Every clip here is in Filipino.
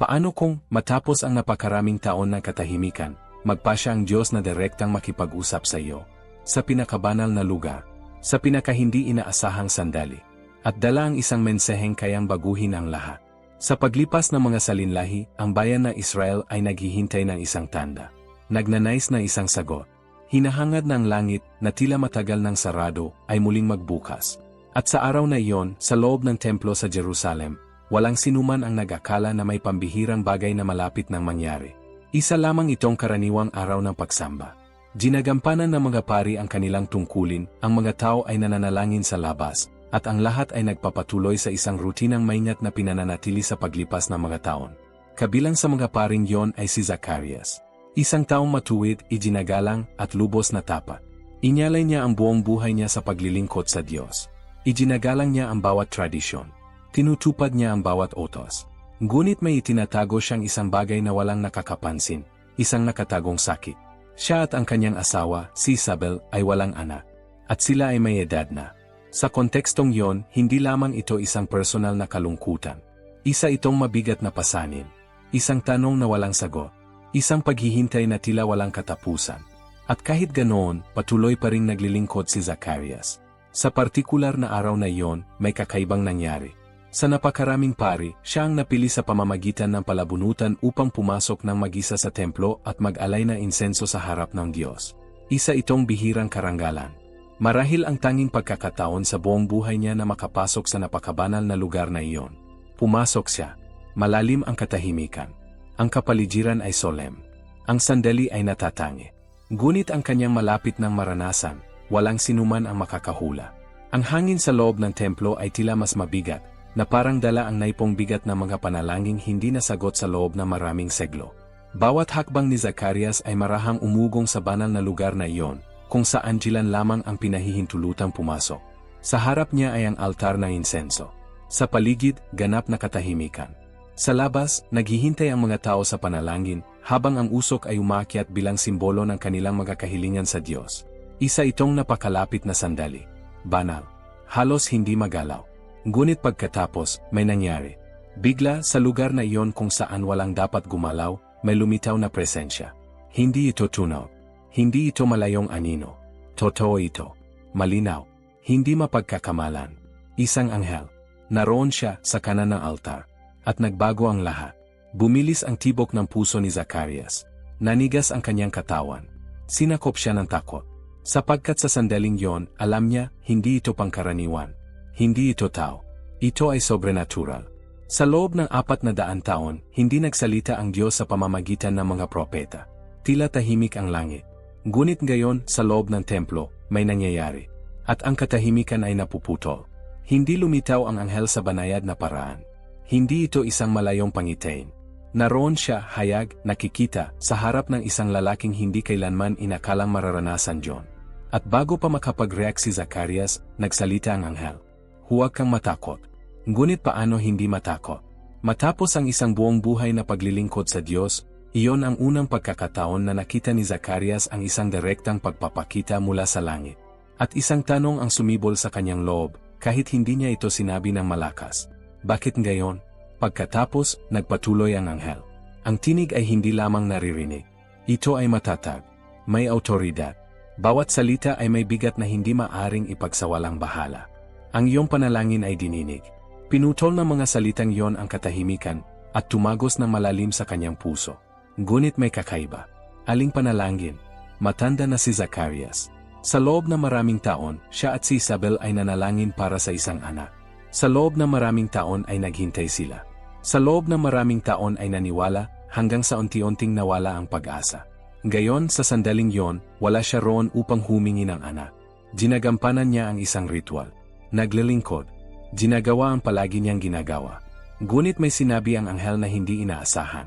Paano kung, matapos ang napakaraming taon ng katahimikan, magpasya ang Diyos na direktang makipag-usap sa iyo? Sa pinakabanal na lugar, sa pinakahindi inaasahang sandali, at dala ang isang mensaheng kayang baguhin ang lahat. Sa paglipas ng mga salinlahi, ang bayan ng Israel ay naghihintay ng isang tanda. Nagnanais na isang sagot. Hinahangad ng langit na tila matagal ng sarado ay muling magbukas. At sa araw na iyon, sa loob ng templo sa Jerusalem, walang sinuman ang nag-akala na may pambihirang bagay na malapit nang mangyari. Isa lamang itong karaniwang araw ng pagsamba. Ginagampanan ng mga pari ang kanilang tungkulin, ang mga tao ay nananalangin sa labas, at ang lahat ay nagpapatuloy sa isang rutinang maingat na pinananatili sa paglipas ng mga taon. Kabilang sa mga paring yon ay si Zacarias. Isang taong matuwid, iginagalang, at lubos na tapat. Inyalay niya ang buong buhay niya sa paglilingkod sa Diyos. Iginagalang niya ang bawat tradisyon. Tinutupad niya ang bawat utos. Ngunit may itinatago siyang isang bagay na walang nakakapansin, isang nakatagong sakit. Siya at ang kanyang asawa, si Isabel, ay walang anak. At sila ay may edad na. Sa kontekstong yon, hindi lamang ito isang personal na kalungkutan. Isa itong mabigat na pasanin. Isang tanong na walang sagot. Isang paghihintay na tila walang katapusan. At kahit ganoon, patuloy pa ring naglilingkod si Zacarias. Sa partikular na araw na iyon, may kakaibang nangyari. Sa napakaraming pari, siya ang napili sa pamamagitan ng palabunutan upang pumasok ng mag-isa sa templo at mag-alay ng insenso sa harap ng Diyos. Isa itong bihirang karangalan. Marahil ang tanging pagkakataon sa buong buhay niya na makapasok sa napakabanal na lugar na iyon. Pumasok siya. Malalim ang katahimikan. Ang kapaligiran ay solemn. Ang sandali ay natatangi. Ngunit ang kanyang malapit ng maranasan, walang sinuman ang makakahula. Ang hangin sa loob ng templo ay tila mas mabigat, na parang dala ang naipong bigat ng mga panalangin hindi nasagot sa loob ng maraming seglo. Bawat hakbang ni Zacarias ay marahang umugong sa banal na lugar na iyon, kung saan Jilan lamang ang pinahihintulutang pumasok. Sa harap niya ay ang altar ng insenso. Sa paligid, ganap na katahimikan. Sa labas, naghihintay ang mga tao sa panalangin, habang ang usok ay umakyat bilang simbolo ng kanilang mga kahilingan sa Diyos. Isa itong napakalapit na sandali. Banal. Halos hindi magalaw. Ngunit pagkatapos, may nangyari. Bigla, sa lugar na iyon kung saan walang dapat gumalaw, may lumitaw na presensya. Hindi ito tunaw. Hindi ito malayong anino. Totoo ito. Malinaw. Hindi mapagkakamalan. Isang anghel. Naroon siya sa kanan ng altar. At nagbago ang lahat. Bumilis ang tibok ng puso ni Zacarias. Nanigas ang kanyang katawan. Sinakop siya ng takot. Sapagkat sa sandaling yon, alam niya, hindi ito pangkaraniwan. Hindi ito tao. Ito ay sobrenatural. Sa loob ng 400 taon, hindi nagsalita ang Diyos sa pamamagitan ng mga propeta. Tila tahimik ang langit. Ngunit ngayon, sa loob ng templo, may nangyayari. At ang katahimikan ay napuputol. Hindi lumitaw ang anghel sa banayad na paraan. Hindi ito isang malayong pangitain. Naroon siya, hayag, nakikita, sa harap ng isang lalaking hindi kailanman inakalang mararanasan John. At bago pa makapag-react si Zacarias, nagsalita ang anghel. Huwag kang matakot. Ngunit paano hindi matakot? Matapos ang isang buong buhay na paglilingkod sa Diyos, iyon ang unang pagkakataon na nakita ni Zacarias ang isang direktang pagpapakita mula sa langit. At isang tanong ang sumibol sa kanyang loob, kahit hindi niya ito sinabi ng malakas. Bakit ngayon? Pagkatapos, nagpatuloy ang anghel. Ang tinig ay hindi lamang naririnig. Ito ay matatag. May autoridad. Bawat salita ay may bigat na hindi maaring ipagsawalang bahala. Ang iyong panalangin ay dininig. Pinutol ng mga salitang yon ang katahimikan, at tumagos ng malalim sa kanyang puso. Ngunit may kakaiba. Aling panalangin? Matanda na si Zacarias. Sa loob ng maraming taon, siya at si Isabel ay nanalangin para sa isang anak. Sa loob ng maraming taon ay naghintay sila. Sa loob ng maraming taon ay naniwala, hanggang sa unti-unting nawala ang pag-asa. Gayon, sa sandaling yon, wala siya roon upang humingi ng anak. Ginagampanan niya ang isang ritual. Naglilingkod. Ginagawa ang palagi niyang ginagawa. Ngunit may sinabi ang anghel na hindi inaasahan.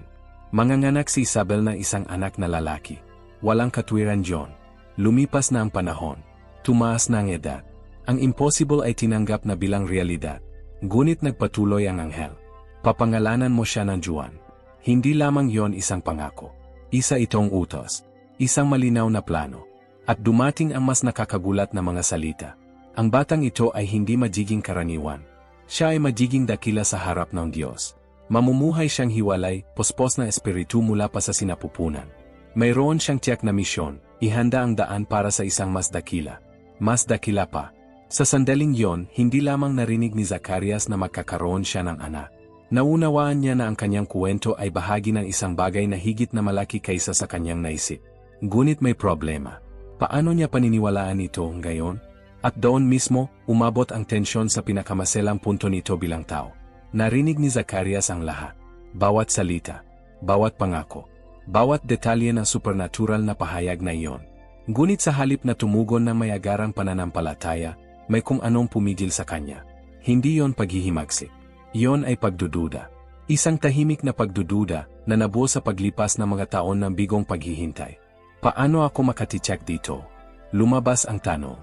Manganganak si Isabel ng isang anak na lalaki. Walang katwiran John. Lumipas na ang panahon. Tumaas na ang edad. Ang impossible ay tinanggap na bilang realidad. Ngunit nagpatuloy ang anghel. Papangalanan mo siya ng Juan. Hindi lamang yon isang pangako. Isa itong utos. Isang malinaw na plano. At dumating ang mas nakakagulat na mga salita. Ang batang ito ay hindi magiging karaniwan. Siya ay magiging dakila sa harap ng Diyos. Mamumuhay siyang hiwalay, pospos na espiritu mula pa sa sinapupunan. Mayroon siyang tiyak na misyon, ihanda ang daan para sa isang mas dakila. Mas dakila pa. Sa sandaling yon, hindi lamang narinig ni Zacarias na magkakaroon siya ng anak. Naunawaan niya na ang kanyang kwento ay bahagi ng isang bagay na higit na malaki kaysa sa kanyang naisip. Ngunit may problema. Paano niya paniniwalaan ito ngayon? At doon mismo, umabot ang tensyon sa pinakamaselang punto nito bilang tao. Narinig ni Zacarias ang lahat. Bawat salita, bawat pangako, bawat detalye ng supernatural na pahayag na iyon. Ngunit sa halip na tumugon ng mayagarang pananampalataya, may kung anong pumigil sa kanya. Hindi yon paghihimagsik. Iyon ay pagdududa. Isang tahimik na pagdududa na nabuo sa paglipas ng mga taon ng bigong paghihintay. Paano ako makatiyak dito? Lumabas ang tanong.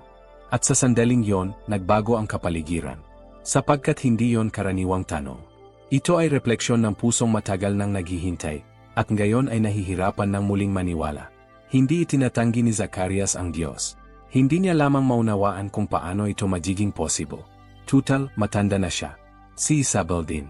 At sa sandaling yon, nagbago ang kapaligiran. Sapagkat hindi yon karaniwang tanong. Ito ay refleksyon ng pusong matagal nang naghihintay, at ngayon ay nahihirapan ng muling maniwala. Hindi itinatanggi ni Zacarias ang Diyos. Hindi niya lamang maunawaan kung paano ito magiging possible. Tutal, matanda na siya. Si Isabel din.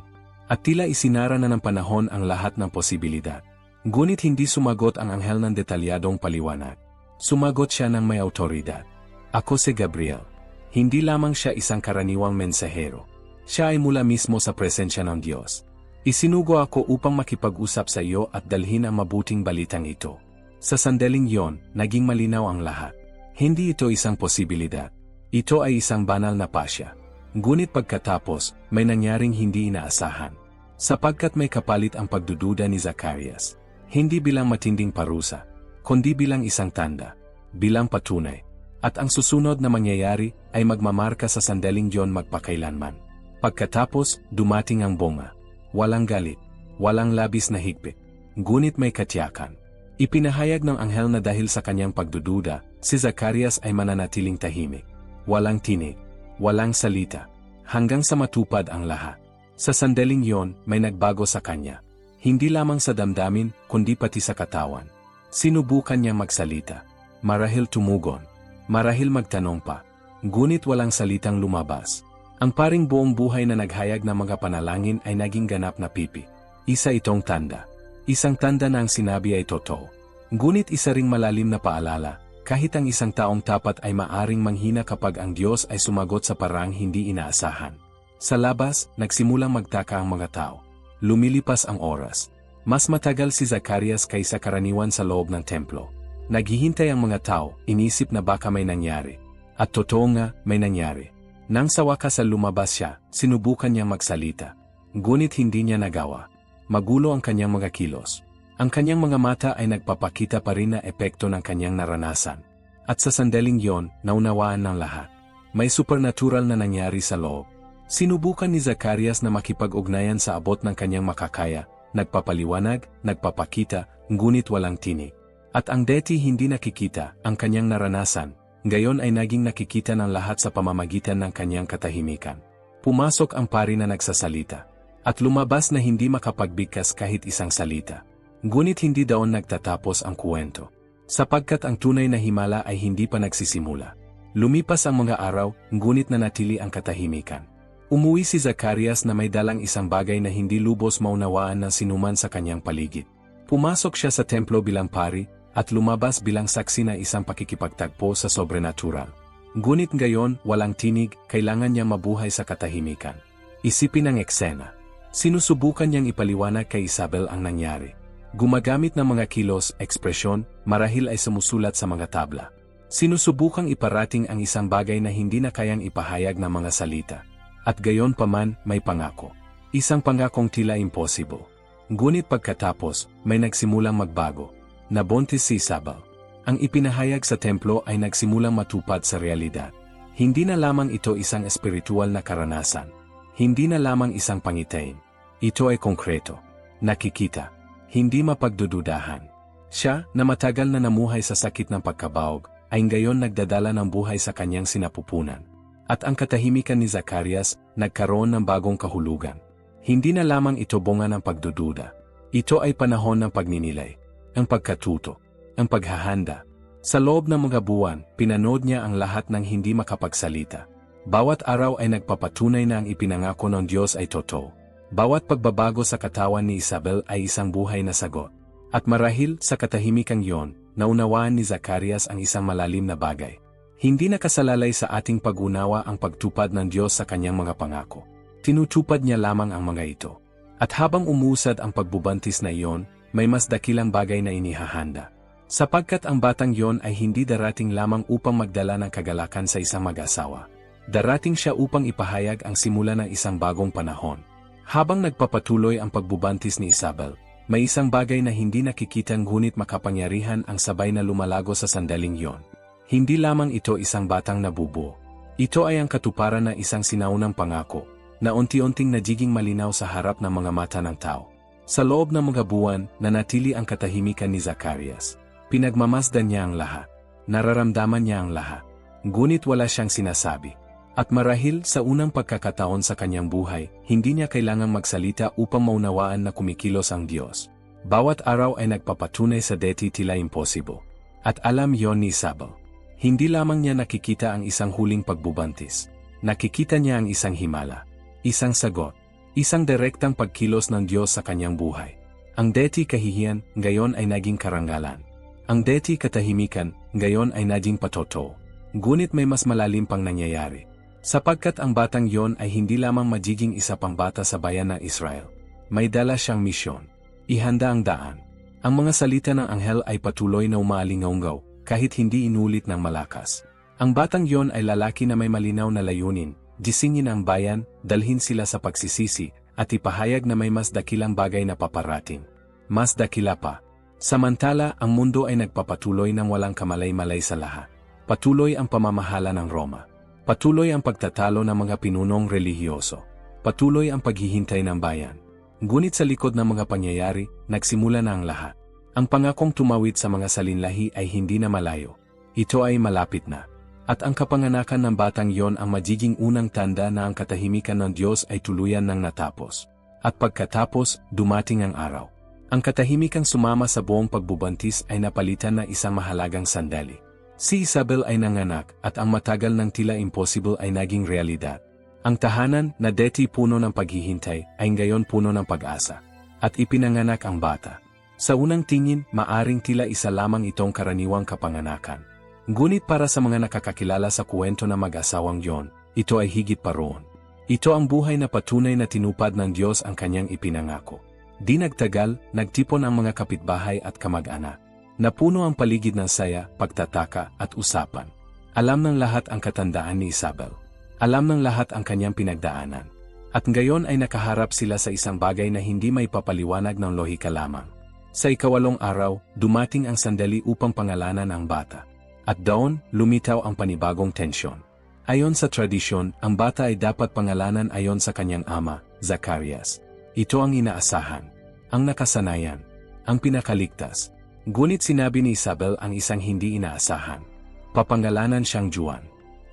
At tila isinara na ng panahon ang lahat ng posibilidad. Ngunit hindi sumagot ang anghel ng detalyadong paliwanag. Sumagot siya ng may autoridad. Ako si Gabriel. Hindi lamang siya isang karaniwang mensahero. Siya ay mula mismo sa presensya ng Diyos. Isinugo ako upang makipag-usap sa iyo at dalhin ang mabuting balitang ito. Sa sandaling yon, naging malinaw ang lahat. Hindi ito isang posibilidad. Ito ay isang banal na pasya. Ngunit pagkatapos, may nangyaring hindi inaasahan. Sapagkat may kapalit ang pagdududa ni Zacarias. Hindi bilang matinding parusa, kundi bilang isang tanda, bilang patunay. At ang susunod na mangyayari ay magmamarka sa sandaling yon magpakailanman. Pagkatapos, dumating ang bunga. Walang galit, walang labis na higpit. Ngunit may katiyakan. Ipinahayag ng anghel na dahil sa kanyang pagdududa, si Zacarias ay mananatiling tahimik. Walang tinig, walang salita, hanggang sa matupad ang lahat. Sa sandaling yon, may nagbago sa kanya. Hindi lamang sa damdamin, kundi pati sa katawan. Sinubukan niyang magsalita. Marahil tumugon. Marahil magtanong pa. Ngunit walang salitang lumabas. Ang paring buong buhay na naghayag ng mga panalangin ay naging ganap na pipi. Isa itong tanda. Isang tanda na ang sinabi ay totoo. Ngunit isa ring malalim na paalala, kahit ang isang taong tapat ay maaring manghina kapag ang Diyos ay sumagot sa parang hindi inaasahan. Sa labas, nagsimulang magtaka ang mga tao. Lumilipas ang oras. Mas matagal si Zacarias kaysa karaniwan sa loob ng templo. Naghihintay ang mga tao, inisip na baka may nangyari. At totoo nga, may nangyari. Nang sa wakas lumabas siya, sinubukan niyang magsalita. Ngunit hindi niya nagawa. Magulo ang kanyang mga kilos. Ang kanyang mga mata ay nagpapakita pa rin na epekto ng kanyang naranasan. At sa sandaling yon, naunawaan ng lahat. May supernatural na nangyari sa loob. Sinubukan ni Zacarias na makipag-ugnayan sa abot ng kanyang makakaya, nagpapaliwanag, nagpapakita, ngunit walang tinig. At ang deity hindi nakikita, ang kanyang naranasan, ngayon ay naging nakikita ng lahat sa pamamagitan ng kanyang katahimikan. Pumasok ang pari na nagsasalita. At lumabas na hindi makapagbigkas kahit isang salita. Ngunit hindi daon nagtatapos ang kwento. Sapagkat ang tunay na himala ay hindi pa nagsisimula. Lumipas ang mga araw, ngunit nanatili ang katahimikan. Umuwi si Zacarias na may dalang isang bagay na hindi lubos maunawaan ng sinuman sa kanyang paligid. Pumasok siya sa templo bilang pari, at lumabas bilang saksi na isang pakikipagtagpo sa sobrenatural. Ngunit ngayon, walang tinig, kailangan niya mabuhay sa katahimikan. Isipin ang eksena. Sinusubukan niyang ipaliwanag kay Isabel ang nangyari. Gumagamit ng mga kilos, ekspresyon, marahil ay sumusulat sa mga tabla. Sinusubukang iparating ang isang bagay na hindi na kayang ipahayag ng mga salita. At gayon paman, may pangako. Isang pangakong tila impossible. Ngunit pagkatapos, may nagsimulang magbago. Nabuntis si Isabel. Ang ipinahayag sa templo ay nagsimulang matupad sa realidad. Hindi na lamang ito isang espiritual na karanasan. Hindi na lamang isang pangitain. Ito ay konkreto. Nakikita. Hindi mapagdududahan. Siya, na matagal na namuhay sa sakit ng pagkabaog, ay ngayon nagdadala ng buhay sa kanyang sinapupunan. At ang katahimikan ni Zacarias, nagkaroon ng bagong kahulugan. Hindi na lamang ito bunga ng pagdududa. Ito ay panahon ng pagninilay. Ang pagkatuto, ang paghahanda. Sa loob ng mga buwan, pinanood niya ang lahat ng hindi makapagsalita. Bawat araw ay nagpapatunay na ang ipinangako ng Diyos ay totoo. Bawat pagbabago sa katawan ni Isabel ay isang buhay na sagot. At marahil sa katahimikang yon, naunawaan ni Zacarias ang isang malalim na bagay. Hindi nakasalalay sa ating pag-unawa ang pagtupad ng Diyos sa kanyang mga pangako. Tinutupad niya lamang ang mga ito. At habang umusad ang pagbubantis na iyon, may mas dakilang bagay na inihahanda. Sapagkat ang batang yon ay hindi darating lamang upang magdala ng kagalakan sa isang mag-asawa. Darating siya upang ipahayag ang simula ng isang bagong panahon. Habang nagpapatuloy ang pagbubantis ni Isabel, may isang bagay na hindi nakikita ngunit makapangyarihan ang sabay na lumalago sa sandaling yon. Hindi lamang ito isang batang nabubuo. Ito ay ang katuparan ng isang sinaunang pangako, na unti-unting nagiging malinaw sa harap ng mga mata ng tao. Sa loob ng mga buwan, nanatili ang katahimikan ni Zacarias. Pinagmamasdan niya ang lahat. Nararamdaman niya ang lahat. Ngunit wala siyang sinasabi. At marahil sa unang pagkakataon sa kanyang buhay, hindi niya kailangang magsalita upang maunawaan na kumikilos ang Diyos. Bawat araw ay nagpapatunay sa deti tila imposible. At alam yon ni Isabel. Hindi lamang niya nakikita ang isang huling pagbubantis. Nakikita niya ang isang himala. Isang sagot. Isang direktang pagkilos ng Diyos sa kanyang buhay. Ang deti kahihiyan, ngayon ay naging karangalan. Ang deti katahimikan, ngayon ay naging patotoo. Ngunit may mas malalim pang nangyayari. Sapagkat ang batang yon ay hindi lamang magiging isa pang bata sa bayan ng Israel. May dala siyang misyon. Ihanda ang daan. Ang mga salita ng anghel ay patuloy na umaalingaungaw, kahit hindi inulit ng malakas. Ang batang yon ay lalaki na may malinaw na layunin, gisingin ang bayan, dalhin sila sa pagsisisi, at ipahayag na may mas dakilang bagay na paparating. Mas dakila pa. Samantala, ang mundo ay nagpapatuloy ng walang kamalay-malay sa lahat. Patuloy ang pamamahala ng Roma. Patuloy ang pagtatalo ng mga pinunong relihiyoso. Patuloy ang paghihintay ng bayan. Ngunit sa likod ng mga pangyayari, nagsimula na ang lahat. Ang pangakong tumawid sa mga salinlahi ay hindi na malayo. Ito ay malapit na. At ang kapanganakan ng batang yon ang magiging unang tanda na ang katahimikan ng Diyos ay tuluyan nang natapos. At pagkatapos, dumating ang araw. Ang katahimikang sumama sa buong pagbubantis ay napalitan na isang mahalagang sandali. Si Isabel ay nanganak at ang matagal ng tila impossible ay naging realidad. Ang tahanan na deti puno ng paghihintay ay ngayon puno ng pag-asa. At ipinanganak ang bata. Sa unang tingin, maaring tila isa lamang itong karaniwang kapanganakan. Ngunit para sa mga nakakakilala sa kwento ng mag-asawang yon, ito ay higit pa roon. Ito ang buhay na patunay na tinupad ng Diyos ang kanyang ipinangako. Di nagtagal, nagtipon ang mga kapitbahay at kamag-anak. Napuno ang paligid ng saya, pagtataka, at usapan. Alam ng lahat ang katandaan ni Isabel. Alam ng lahat ang kanyang pinagdaanan. At ngayon ay nakaharap sila sa isang bagay na hindi may papaliwanag ng lohika lamang. Sa ikawalong araw, dumating ang sandali upang pangalanan ang bata. At doon, lumitaw ang panibagong tensyon. Ayon sa tradisyon, ang bata ay dapat pangalanan ayon sa kanyang ama, Zacarias. Ito ang inaasahan, ang nakasanayan, ang pinakaligtas. Ngunit sinabi ni Isabel ang isang hindi inaasahan. Papangalanan siyang Juan.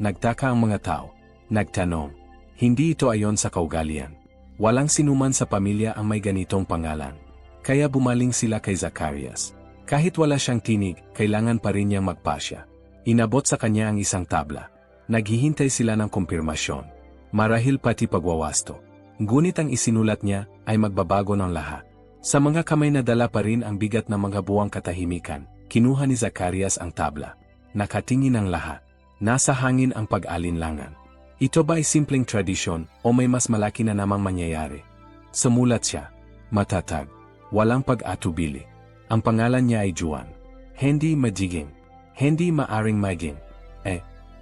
Nagtaka ang mga tao. Nagtanong. Hindi ito ayon sa kaugalian. Walang sinuman sa pamilya ang may ganitong pangalan. Kaya bumaling sila kay Zacarias. Kahit wala siyang tinig, kailangan pa rin niyang magpasya. Inabot sa kanya ang isang tabla. Naghihintay sila ng kumpirmasyon. Marahil pati pagwawasto. Ngunit ang isinulat niya ay magbabago ng lahat. Sa mga kamay na dala pa rin ang bigat ng mga buwang katahimikan, kinuha ni Zacarias ang tabla. Nakatingin ang lahat. Nasa hangin ang pag-alinlangan. Ito ba ay simpleng tradisyon o may mas malaki na namang mangyayari? Sumulat siya. Matatag. Walang pag-atubili. Ang pangalan niya ay Juan. Hindi magiging. Hindi maaring maging.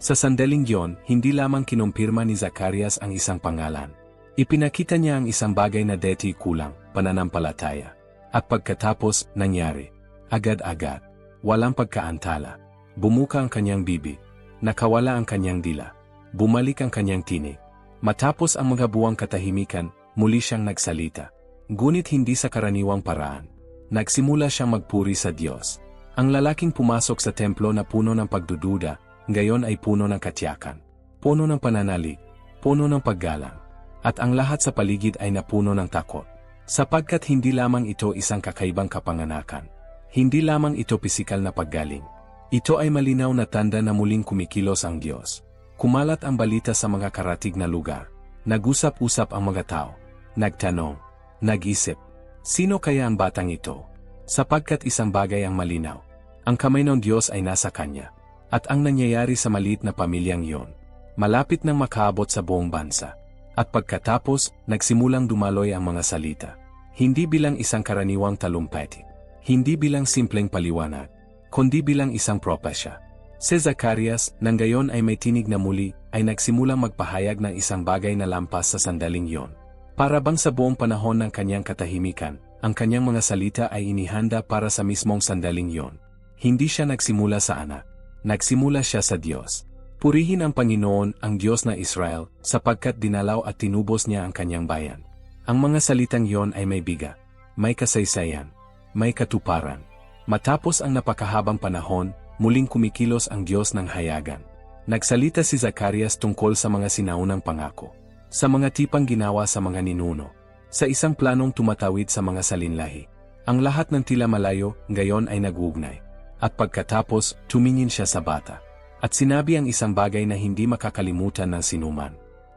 Sa sandaling yon, hindi lamang kinumpirma ni Zacarias ang isang pangalan. Ipinakita niya ang isang bagay na deti kulang, pananampalataya. At pagkatapos, nangyari. Agad-agad. Walang pagkaantala. Bumuka ang kanyang bibig. Nakawala ang kanyang dila. Bumalik ang kanyang tinig. Matapos ang mga buwang katahimikan, muli siyang nagsalita. Ngunit hindi sa karaniwang paraan. Nagsimula siyang magpuri sa Diyos. Ang lalaking pumasok sa templo na puno ng pagdududa, ngayon ay puno ng katiyakan. Puno ng pananalig. Puno ng paggalang. At ang lahat sa paligid ay napuno ng takot. Sapagkat hindi lamang ito isang kakaibang kapanganakan. Hindi lamang ito pisikal na paggaling. Ito ay malinaw na tanda na muling kumikilos ang Diyos. Kumalat ang balita sa mga karatig na lugar. Nag-usap-usap ang mga tao. Nagtanong. Nag-isip. Sino kaya ang batang ito? Sapagkat isang bagay ang malinaw. Ang kamay ng Diyos ay nasa kanya. At ang nangyayari sa maliit na pamilyang yon, malapit nang makaabot sa buong bansa. At pagkatapos, nagsimulang dumaloy ang mga salita. Hindi bilang isang karaniwang talumpati. Hindi bilang simpleng paliwanag. Kundi bilang isang propesya. Si Zacarias, nang gayon ay may tinig na muli, ay nagsimulang magpahayag ng isang bagay na lampas sa sandaling yon. Para bang sa buong panahon ng kanyang katahimikan, ang kanyang mga salita ay inihanda para sa mismong sandaling yon. Hindi siya nagsimula sa anak. Nagsimula siya sa Diyos. Purihin ang Panginoon, ang Diyos na Israel, sapagkat dinalaw at tinubos niya ang kanyang bayan. Ang mga salitang yon ay may biga, may kasaysayan, may katuparan. Matapos ang napakahabang panahon, muling kumikilos ang Diyos ng hayagan. Nagsalita si Zacarias tungkol sa mga sinaunang pangako, sa mga tipang ginawa sa mga ninuno, sa isang planong tumatawid sa mga salinlahi. Ang lahat ng tila malayo, ngayon ay naguugnay. At pagkatapos, tumingin siya sa bata. At sinabi ang isang bagay na hindi makakalimutan ng sinuman.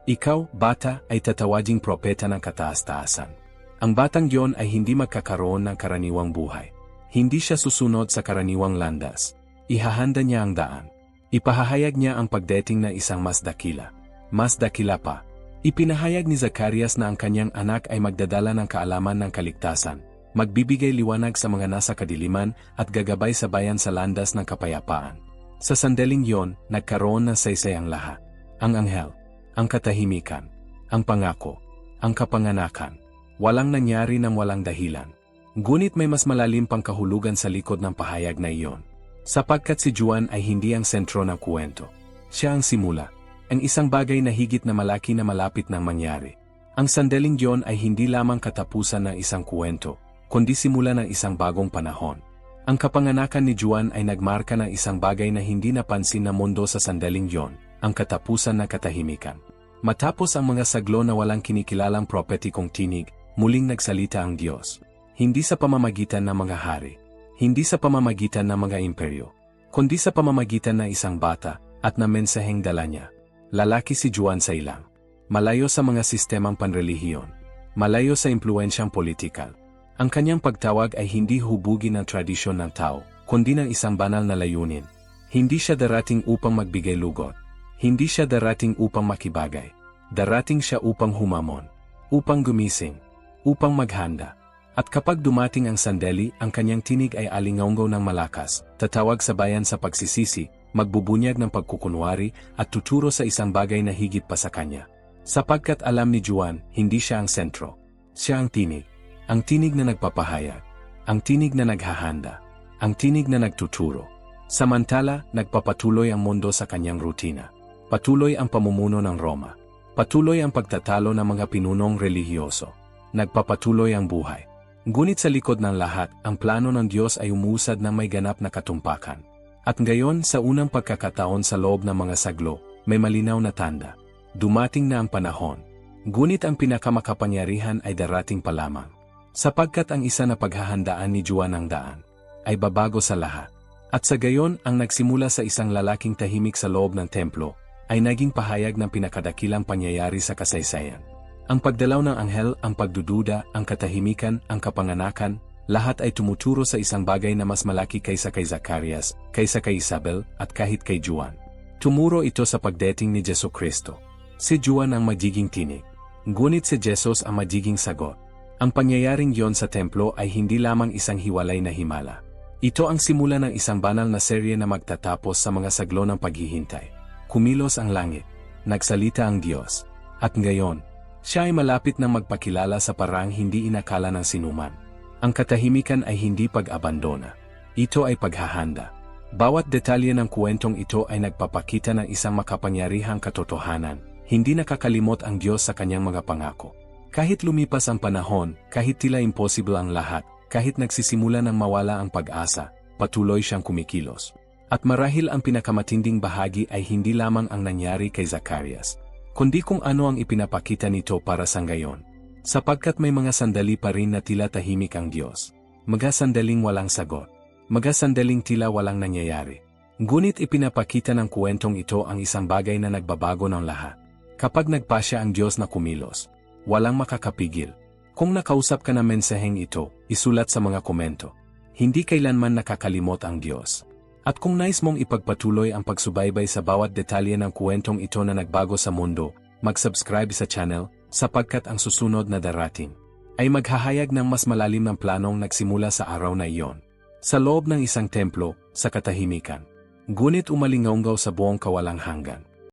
Ikaw, bata, ay tatawaging propeta ng kataas-taasan. Ang batang yon ay hindi magkakaroon ng karaniwang buhay. Hindi siya susunod sa karaniwang landas. Ihahanda niya ang daan. Ipahahayag niya ang pagdating na isang mas dakila. Mas dakila pa. Ipinahayag ni Zacarias na ang kanyang anak ay magdadala ng kaalaman ng kaligtasan, magbibigay liwanag sa mga nasa kadiliman at gagabay sa bayan sa landas ng kapayapaan. Sa sandaling yon, nagkaroon ng saysay ang lahat. Ang anghel, ang katahimikan, ang pangako, ang kapanganakan. Walang nangyari nang walang dahilan. Ngunit may mas malalim pang kahulugan sa likod ng pahayag na iyon. Sapagkat si Juan ay hindi ang sentro ng kwento. Siya ang simula. Ang isang bagay na higit na malaki na malapit nang mangyari. Ang sandaling yon ay hindi lamang katapusan ng isang kwento, kundi simula ng isang bagong panahon. Ang kapanganakan ni Juan ay nagmarka ng isang bagay na hindi napansin na mundo sa sandaling yon, ang katapusan ng katahimikan. Matapos ang mga saglo na walang kinikilalang propetikong tinig, muling nagsalita ang Diyos. Hindi sa pamamagitan ng mga hari, hindi sa pamamagitan ng mga imperyo, kundi sa pamamagitan ng isang bata at na mensaheng dala niya. Lalaki si Juan sa ilang. Malayo sa mga sistemang panrelihiyon. Malayo sa impluensyang politikal. Ang kanyang pagtawag ay hindi hubugin ng tradisyon ng tao, kundi ng isang banal na layunin. Hindi siya darating upang magbigay lugot. Hindi siya darating upang makibagay. Darating siya upang humamon. Upang gumising. Upang maghanda. At kapag dumating ang sandali, ang kanyang tinig ay alingaunggaw ng malakas, tatawag sa bayan sa pagsisisi, magbubunyag ng pagkukunwari, at tuturo sa isang bagay na higit pa sa kanya. Sapagkat alam ni Juan, hindi siya ang sentro. Siya ang tinig. Ang tinig na nagpapahayag. Ang tinig na naghahanda. Ang tinig na nagtuturo. Samantala, nagpapatuloy ang mundo sa kanyang rutina. Patuloy ang pamumuno ng Roma. Patuloy ang pagtatalo ng mga pinunong relihiyoso. Nagpapatuloy ang buhay. Ngunit sa likod ng lahat, ang plano ng Diyos ay umuusad ng may ganap na katumpakan. At ngayon sa unang pagkakataon sa loob ng mga saglo, may malinaw na tanda. Dumating na ang panahon. Ngunit ang pinakamakapangyarihan ay darating pa lamang. Sapagkat ang isa na paghahandaan ni Juan ang daan, ay babago sa lahat. At sa gayon, ang nagsimula sa isang lalaking tahimik sa loob ng templo, ay naging pahayag ng pinakadakilang pangyayari sa kasaysayan. Ang pagdalaw ng anghel, ang pagdududa, ang katahimikan, ang kapanganakan, lahat ay tumuturo sa isang bagay na mas malaki kaysa kay Zacarias, kaysa kay Isabel, at kahit kay Juan. Tumuro ito sa pagdating ni Jesucristo. Si Juan ang magiging tinig. Ngunit si Jesus ang magiging sagot. Ang pangyayaring yon sa templo ay hindi lamang isang hiwalay na himala. Ito ang simula ng isang banal na serye na magtatapos sa mga saglo ng paghihintay. Kumilos ang langit. Nagsalita ang Diyos. At ngayon, siya ay malapit na magpakilala sa paraang hindi inakala ng sinuman. Ang katahimikan ay hindi pag-abandona. Ito ay paghahanda. Bawat detalye ng kwentong ito ay nagpapakita ng isang makapangyarihang katotohanan. Hindi nakakalimot ang Diyos sa kanyang mga pangako. Kahit lumipas ang panahon, kahit tila impossible ang lahat, kahit nagsisimula ng mawala ang pag-asa, patuloy siyang kumikilos. At marahil ang pinakamatinding bahagi ay hindi lamang ang nangyari kay Zacarias, kundi kung ano ang ipinapakita nito para sa ngayon. Sapagkat may mga sandali pa rin na tila tahimik ang Diyos. Mga sandaling walang sagot. Mga sandaling tila walang nangyayari. Ngunit ipinapakita ng kwentong ito ang isang bagay na nagbabago ng lahat. Kapag nagpasya ang Diyos na kumilos, walang makakapigil. Kung nakausap ka ng mensaheng ito, isulat sa mga komento. Hindi kailanman nakakalimot ang Diyos. At kung nais mong ipagpatuloy ang pagsubaybay sa bawat detalye ng kwentong ito na nagbago sa mundo, mag-subscribe sa channel, sapagkat ang susunod na darating ay maghahayag ng mas malalim ng planong nagsimula sa araw na iyon. Sa loob ng isang templo, sa katahimikan. Ngunit umalingaunggaw sa buong kawalang hanggan.